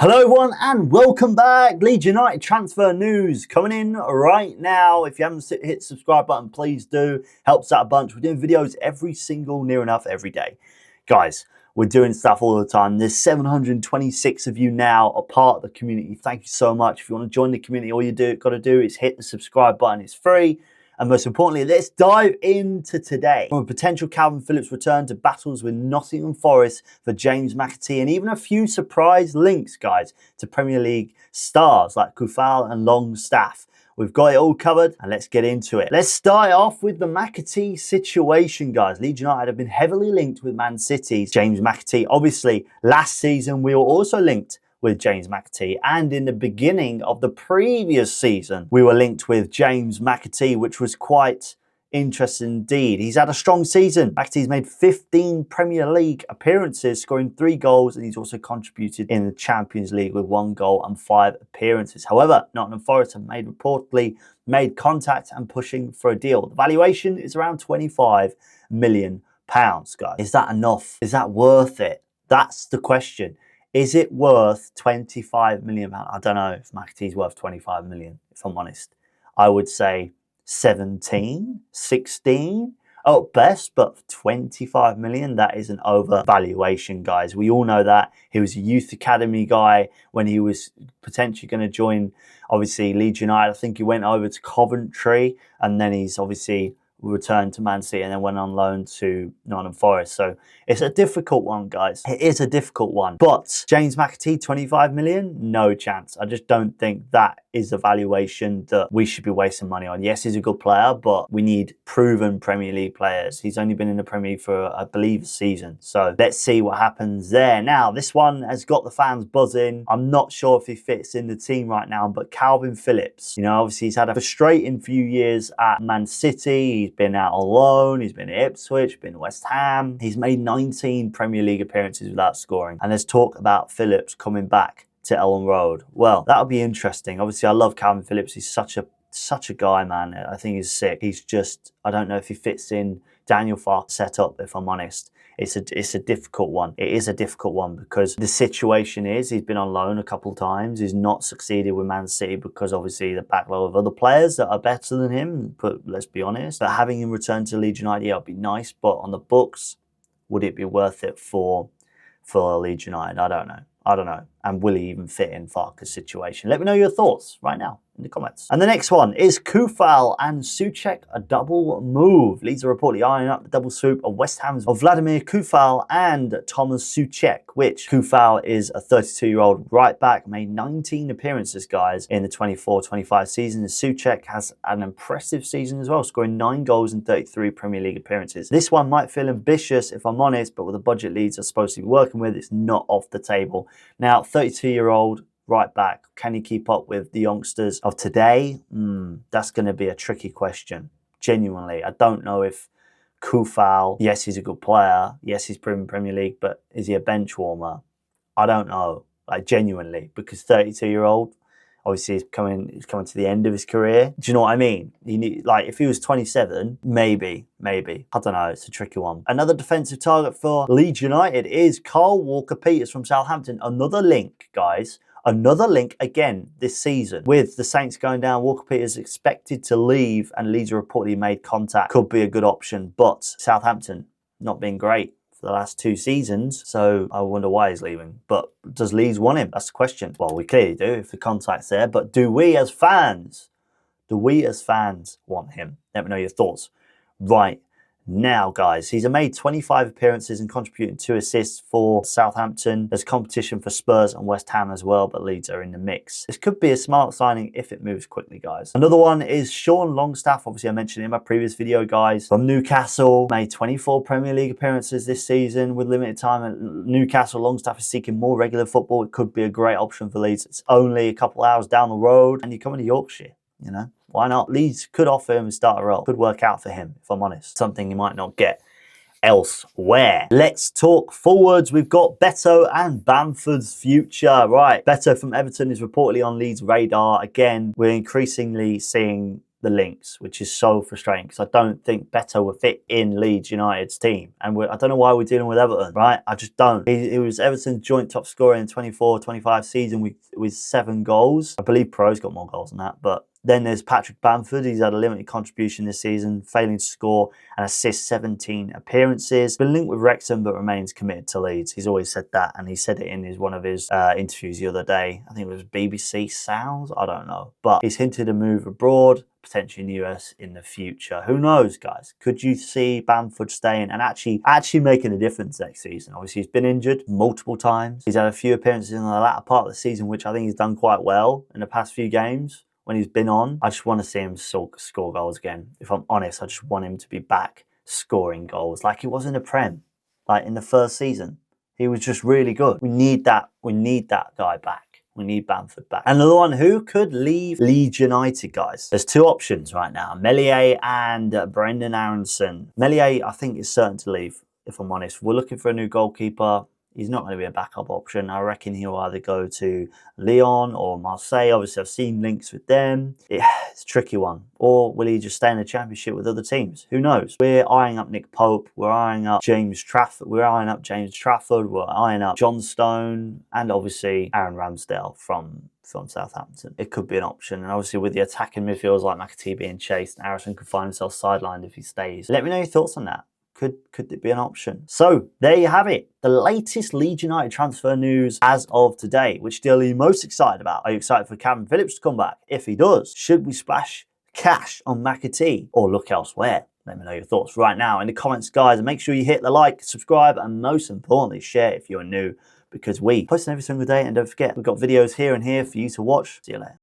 Hello everyone and welcome back. Leeds United transfer news coming in right now. If you haven't hit the subscribe button, please do. Helps out a bunch. We're doing videos near enough every day. Guys, we're doing stuff all the time. There's 726 of you now a part of the community. Thank you so much. If you want to join the community, all you got to do is hit the subscribe button. It's free. And most importantly, let's dive into today. From a potential Kalvin Phillips return to battles with Nottingham Forest for James McAtee, and even a few surprise links, guys, to Premier League stars like Coufal and Longstaff. We've got it all covered, and let's get into it. Let's start off with the McAtee situation, guys. Leeds United have been heavily linked with Man City's James McAtee. Obviously, last season we were also linked with James McAtee, and in the beginning of the previous season we were linked with James McAtee, which was quite interesting indeed. He's had a strong season. McAtee's made 15 Premier League appearances, scoring 3 goals, and he's also contributed in the Champions League with 1 goal and 5 appearances. However, Nottingham Forest have reportedly made contact and pushing for a deal. The valuation is around £25 million, guys. Is that enough? Is that worth it? That's the question. Is it worth £25 million? I don't know if McAtee's worth 25 million, if I'm honest. I would say 17, 16 at best, but 25 million, that is an overvaluation, guys. We all know that. He was a youth academy guy when he was potentially going to join, obviously, Leeds United. I think he went over to Coventry, and then he's obviously returned to Man City and then went on loan to Nottingham Forest. So it's a difficult one, guys. It is a difficult one. But James McAtee, 25 million? No chance. I just don't think that is a valuation that we should be wasting money on. Yes, he's a good player, but we need proven Premier League players. He's only been in the Premier League for, I believe, a season. So let's see what happens there. Now, this one has got the fans buzzing. I'm not sure if he fits in the team right now, but Kalvin Phillips, you know, obviously he's had a frustrating few years at Man City. He's been out on loan. He's been at Ipswich, been at West Ham. He's made 19 Premier League appearances without scoring. And there's talk about Phillips coming back to Elland Road. Well, that'll be interesting. Obviously, I love Kalvin Phillips. He's such a guy, man. I think he's sick. He's just, I don't know if he fits in Daniel Farke's setup, if I'm honest. It's a difficult one. It is a difficult one because the situation is he's been on loan a couple of times. He's not succeeded with Man City because obviously the backload of other players that are better than him, but let's be honest. But having him return to Leeds United, yeah, it'd be nice. But on the books, would it be worth it for Leeds United? I don't know. And will he even fit in Farke's situation? Let me know your thoughts right now in the comments. And the next one is Coufal and Souček, a double move. Leeds are reportedly eyeing up the double swoop of West Ham's of Vladimir Coufal and Thomas Souček, which Coufal is a 32-year-old right back, made 19 appearances, guys, in the 24-25 season. And Souček has an impressive season as well, scoring 9 goals in 33 Premier League appearances. This one might feel ambitious, if I'm honest, but with the budget Leeds are supposed to be working with, it's not off the table. Now, 32-year-old right back, can he keep up with the youngsters of today? That's going to be a tricky question. Genuinely, I don't know if Coufal, yes, he's a good player. Yes, he's proven Premier League, but is he a bench warmer? I don't know, like genuinely, because 32-year-old, obviously he's coming to the end of his career. Do you know what I mean? Like if he was 27, maybe. I don't know, it's a tricky one. Another defensive target for Leeds United is Kyle Walker-Peters from Southampton. Another link, guys. Another link again this season. With the Saints going down, Walker-Peters expected to leave and Leeds reportedly made contact. Could be a good option, but Southampton not been great for the last 2 seasons, so I wonder why he's leaving. But does Leeds want him? That's the question. Well, we clearly do if the contact's there, but do we as fans want him? Let me know your thoughts right now, guys. He's made 25 appearances and contributed 2 assists for Southampton. There's competition for Spurs and West Ham as well, but Leeds are in the mix. This could be a smart signing if it moves quickly, guys. Another one is Sean Longstaff. Obviously, I mentioned in my previous video, guys, from Newcastle. Made 24 Premier League appearances this season with limited time at Newcastle. Longstaff is seeking more regular football. It could be a great option for Leeds. It's only a couple hours down the road, and you're coming to Yorkshire, you know? Why not? Leeds could offer him a starter role. Could work out for him, if I'm honest. Something he might not get elsewhere. Let's talk forwards. We've got Beto and Bamford's future. Right, Beto from Everton is reportedly on Leeds' radar. Again, we're increasingly seeing the links, which is so frustrating because I don't think Beto will fit in Leeds United's team. And I don't know why we're dealing with Everton, right? I just don't. He was Everton's joint top scorer in the 24-25 season with 7 goals. I believe Pro's got more goals than that, but then there's Patrick Bamford. He's had a limited contribution this season, failing to score and assist 17 appearances. Been linked with Wrexham, but remains committed to Leeds. He's always said that, and he said it in one of his interviews the other day. I think it was BBC Sounds. I don't know, but he's hinted a move abroad, potentially in the US in the future. Who knows, guys? Could you see Bamford staying and actually making a difference next season? Obviously, he's been injured multiple times. He's had a few appearances in the latter part of the season, which I think he's done quite well in the past few games when he's been on. I just want to see him score goals again. If I'm honest, I just want him to be back scoring goals like he was in the Prem, like in the first season. He was just really good. We need that guy back. We need Bamford back. Another one who could leave Leeds United, guys. There's 2 options right now, Meslier and Beto Aaronson. Meslier, I think, is certain to leave, if I'm honest. We're looking for a new goalkeeper. He's not going to be a backup option. I reckon he'll either go to Lyon or Marseille. Obviously, I've seen links with them. It's a tricky one. Or will he just stay in the Championship with other teams? Who knows? We're eyeing up Nick Pope. We're eyeing up James Trafford. We're eyeing up John Stone. And obviously, Aaron Ramsdale from Southampton. It could be an option. And obviously, with the attacking midfielders like McAtee being chased, Aaronson could find himself sidelined if he stays. Let me know your thoughts on that. Could it be an option? So there you have it. The latest Leeds United transfer news as of today. Which deal are you most excited about? Are you excited for Kalvin Phillips to come back? If he does, should we splash cash on McAtee or look elsewhere? Let me know your thoughts right now in the comments, guys. And make sure you hit the like, subscribe, and most importantly, share if you're new, because we post every single day. And don't forget, we've got videos here and here for you to watch. See you later.